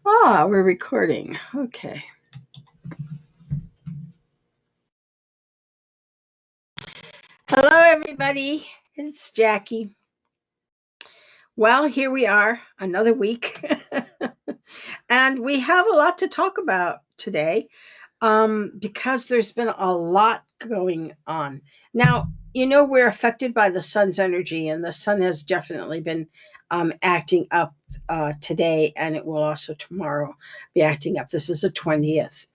We're recording. Okay. Hello, everybody. It's Jackie. Well, here we are, another week. And we have a lot to talk about today because there's been a lot going on. Now, we're affected by the sun's energy, and the sun has definitely been acting up today, and it will also tomorrow be acting up. This is the 20th.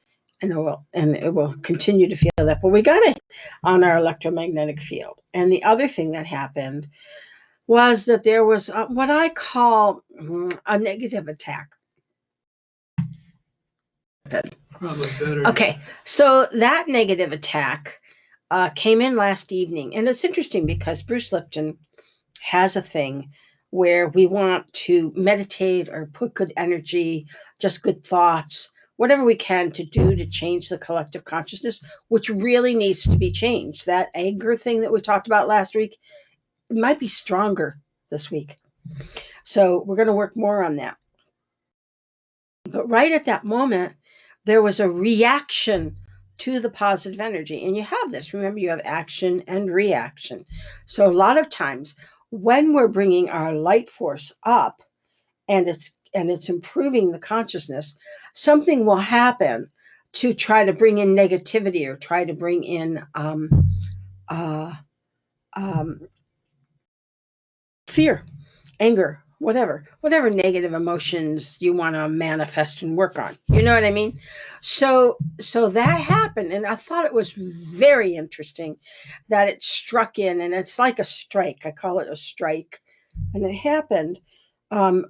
And it will continue to feel that. But we got it on our electromagnetic field. And the other thing that happened was that there was what I call a negative attack. Probably better. Okay, so that negative attack came in last evening. And it's interesting because Bruce Lipton has a thing where we want to meditate or put good energy, just good thoughts, whatever we can to do to change the collective consciousness, which really needs to be changed. That anger thing that we talked about last week, it might be stronger this week. So we're going to work more on that. But right at that moment, there was a reaction to the positive energy. And you have this. Remember, you have action and reaction. So a lot of times when we're bringing our light force up and it's improving the consciousness, something will happen to try to bring in negativity or try to bring in uh, um, fear, anger, whatever negative emotions you want to manifest and work on. You know what I mean? So that happened, and I thought it was very interesting that it struck in, and it's like a strike. I call it a strike, and it happened um,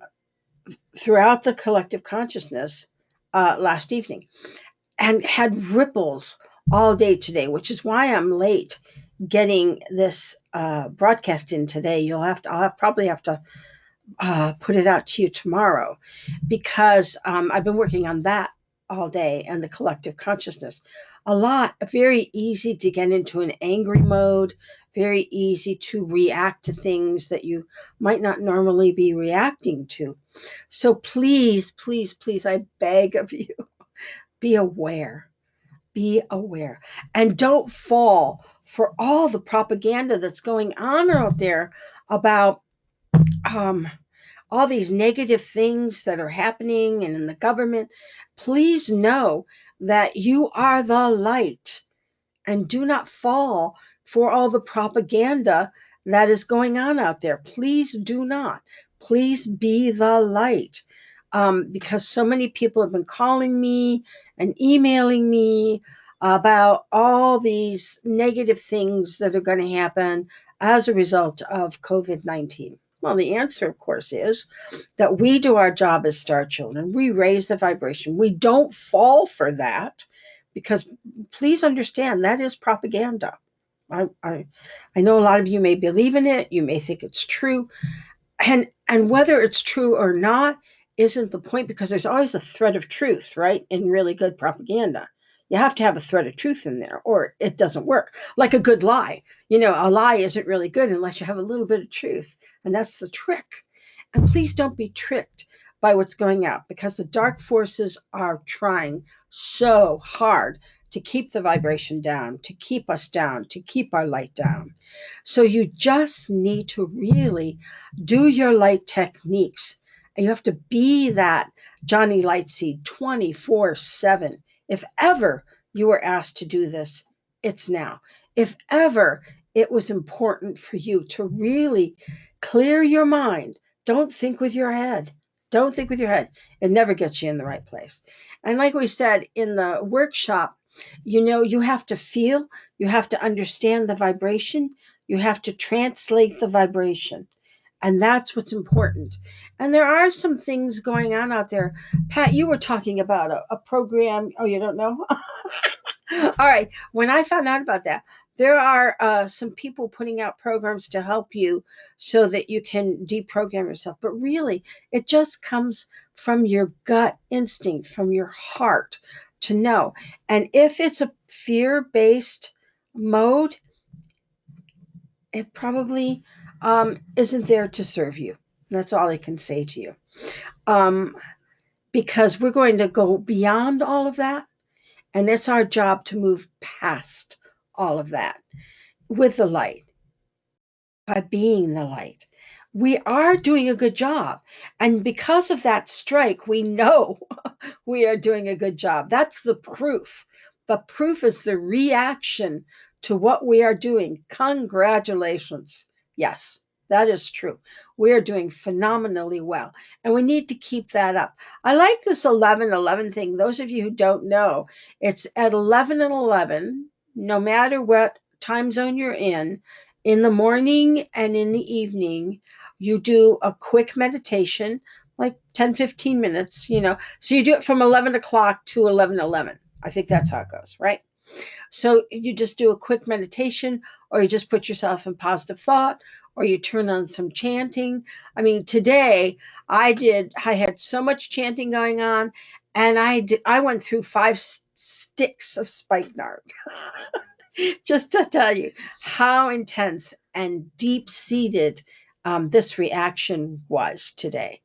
throughout the collective consciousness last evening, and had ripples all day today, which is why I'm late getting this broadcast in today. Probably have to put it out to you tomorrow because I've been working on that all day and the collective consciousness. A lot, very easy to get into an angry mode, very easy to react to things that you might not normally be reacting to. So please, please, please, I beg of you, be aware. Be aware. And don't fall for all the propaganda that's going on out there about um, all these negative things that are happening and in the government. Please know that you are the light and do not fall for all the propaganda that is going on out there. Please do not. Please be the light. Because so many people have been calling me and emailing me about all these negative things that are going to happen as a result of COVID-19. Well, the answer, of course, is that we do our job as star children. We raise the vibration. We don't fall for that because please understand that is propaganda. I know a lot of you may believe in it. You may think it's true. And whether it's true or not isn't the point because there's always a thread of truth, right? In really good propaganda. You have to have a thread of truth in there or it doesn't work. Like a good lie. A lie isn't really good unless you have a little bit of truth. And that's the trick. And please don't be tricked by what's going out because the dark forces are trying so hard to keep the vibration down, to keep us down, to keep our light down. So you just need to really do your light techniques. And you have to be that Johnny Lightseed 24/7. If ever you were asked to do this, it's now. If ever it was important for you to really clear your mind, don't think with your head. Don't think with your head. It never gets you in the right place. And like we said in the workshop, you have to feel, you have to understand the vibration, you have to translate the vibration. And that's what's important. And there are some things going on out there. Pat, you were talking about a program. Oh, you don't know? All right. When I found out about that, there are some people putting out programs to help you so that you can deprogram yourself. But really, it just comes from your gut instinct, from your heart to know. And if it's a fear based mode, it probably isn't there to serve you. That's all I can say to you. Um, because we're going to go beyond all of that. And it's our job to move past all of that with the light, by being the light. We are doing a good job. And because of that strike, we know we are doing a good job. That's the proof. But proof is the reaction to what we are doing. Congratulations. Yes, that is true. We are doing phenomenally well. And we need to keep that up. I like this 11-11 thing. Those of you who don't know, it's at 11 and 11, no matter what time zone you're in the morning and in the evening, you do a quick meditation, like 10-15 minutes, So you do it from 11 o'clock to 11:11. I think that's how it goes, right? So you just do a quick meditation, or you just put yourself in positive thought, or you turn on some chanting. I mean, today I had so much chanting going on, and I went through 5 sticks of spikenard. Just to tell you how intense and deep seated this reaction was today.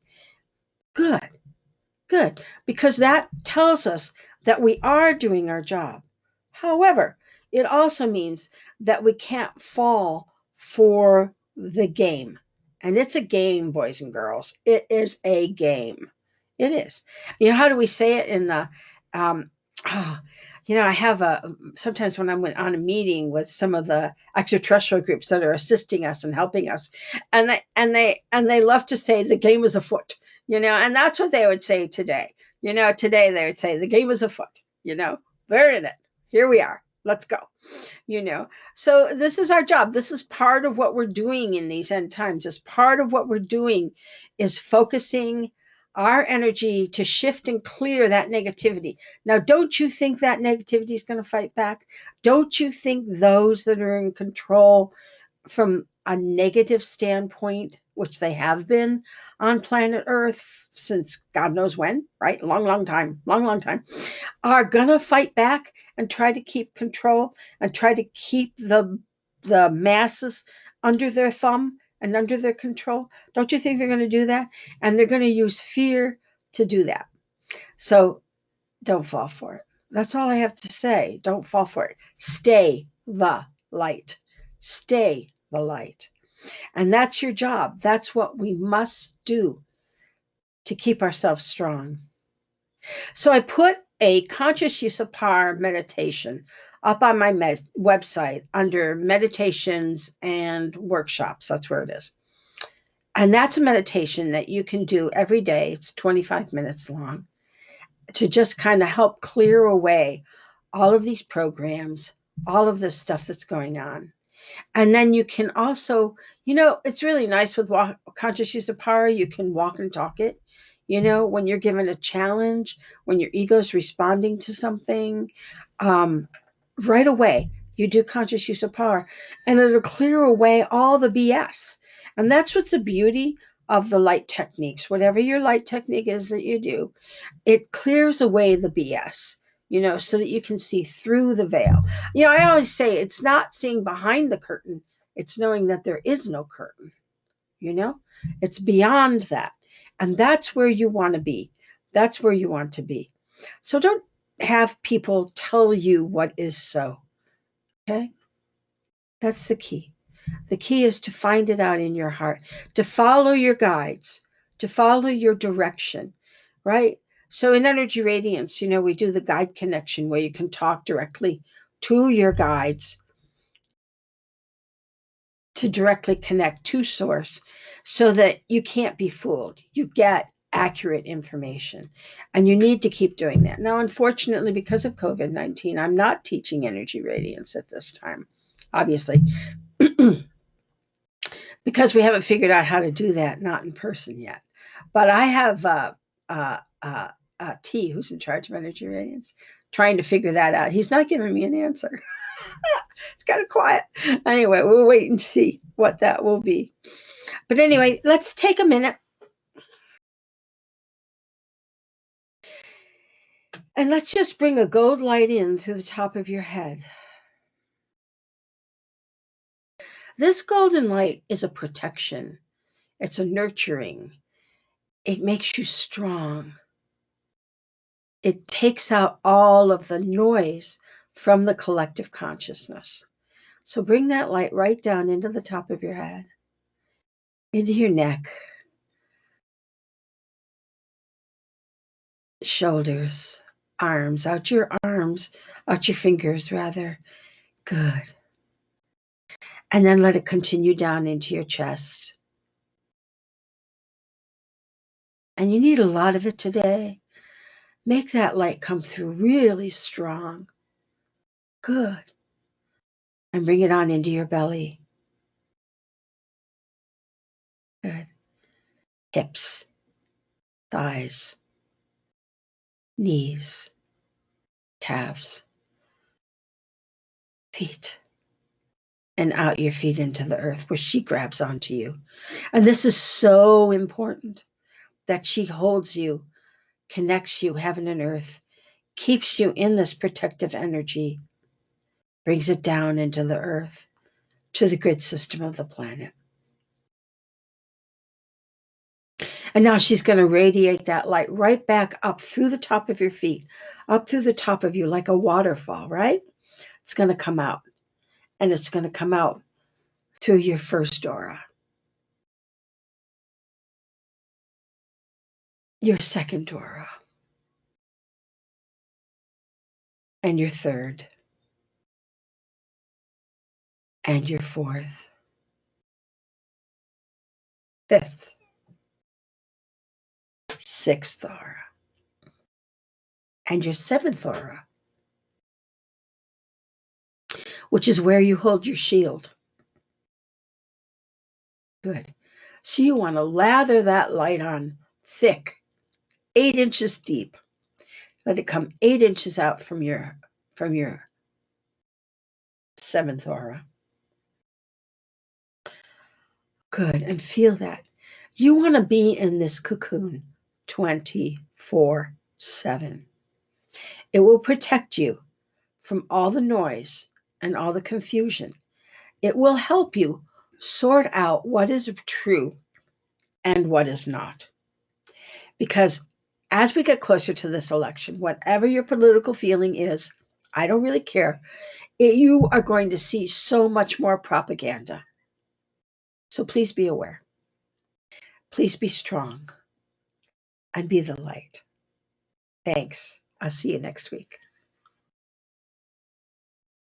Good, good, because that tells us that we are doing our job. However, it also means that we can't fall for the game. And it's a game, boys and girls. It is a game. It is. How do we say it in the um, ah, I have sometimes when I'm on a meeting with some of the extraterrestrial groups that are assisting us and helping us, and they love to say the game is afoot, and that's what they would say today. Today they would say the game is afoot. We're in it. Here we are. Let's go. So this is our job. This is part of what we're doing in these end times. Is part of what we're doing is focusing our energy to shift and clear that negativity. Now, don't you think that negativity is going to fight back? Don't you think those that are in control from a negative standpoint, which they have been on planet Earth since God knows when, right? Long time, are going to fight back and try to keep control and try to keep the masses under their thumb and under their control? Don't you think they're going to do that? And they're going to use fear to do that. So don't fall for it. That's all I have to say. Don't fall for it. Stay the light. Stay the light. And that's your job. That's what we must do to keep ourselves strong. So I put a conscious use of power meditation up on my website under meditations and workshops. That's where it is. And that's a meditation that you can do every day. It's 25 minutes long to just kind of help clear away all of these programs, all of this stuff that's going on. And then you can also, it's really nice with conscious use of power. You can walk and talk it. When you're given a challenge, when your ego's responding to something, right away, you do conscious use of power and it'll clear away all the BS. And that's what's the beauty of the light techniques. Whatever your light technique is that you do, it clears away the BS, so that you can see through the veil. I always say it's not seeing behind the curtain, it's knowing that there is no curtain, it's beyond that. And that's where you want to be. That's where you want to be. So don't have people tell you what is so. Okay? That's the key. The key is to find it out in your heart, to follow your guides, to follow your direction, right? So in energy radiance, we do the guide connection where you can talk directly to your guides to directly connect to source so that you can't be fooled. You get accurate information, and you need to keep doing that. Now, unfortunately, because of COVID-19, I'm not teaching energy radiance at this time, obviously. Because we haven't figured out how to do that, not in person yet. But I have T, who's in charge of energy radiance, trying to figure that out. He's not giving me an answer. It's kind of quiet. Anyway, we'll wait and see what that will be. But anyway, let's take a minute and let's just bring a gold light in through the top of your head. This golden light is a protection. It's a nurturing. It makes you strong. It takes out all of the noise from the collective consciousness. So bring that light right down into the top of your head, into your neck, shoulders, arms, out your fingers rather. Good. And then let it continue down into your chest. And you need a lot of it today. Make that light come through really strong. Good. And bring it on into your belly. Good. Hips, thighs, knees, calves, feet, and out your feet into the earth where she grabs onto you. And this is so important that she holds you, connects you, heaven and earth, keeps you in this protective energy, brings it down into the earth, to the grid system of the planet. And now she's going to radiate that light right back up through the top of your feet, up through the top of you like a waterfall, right? It's going to come out. And it's going to come out through your first aura, your second aura, and your third, and your fourth, fifth, sixth aura, and your seventh aura, which is where you hold your shield. Good. So you want to lather that light on thick, 8 inches deep. Let it come 8 inches out from your seventh aura. Good. And feel that. You want to be in this cocoon 24/7. It will protect you from all the noise and all the confusion. It will help you sort out what is true and what is not. Because as we get closer to this election, whatever your political feeling is, I don't really care. You are going to see so much more propaganda. So please be aware. Please be strong and be the light. Thanks. I'll see you next week.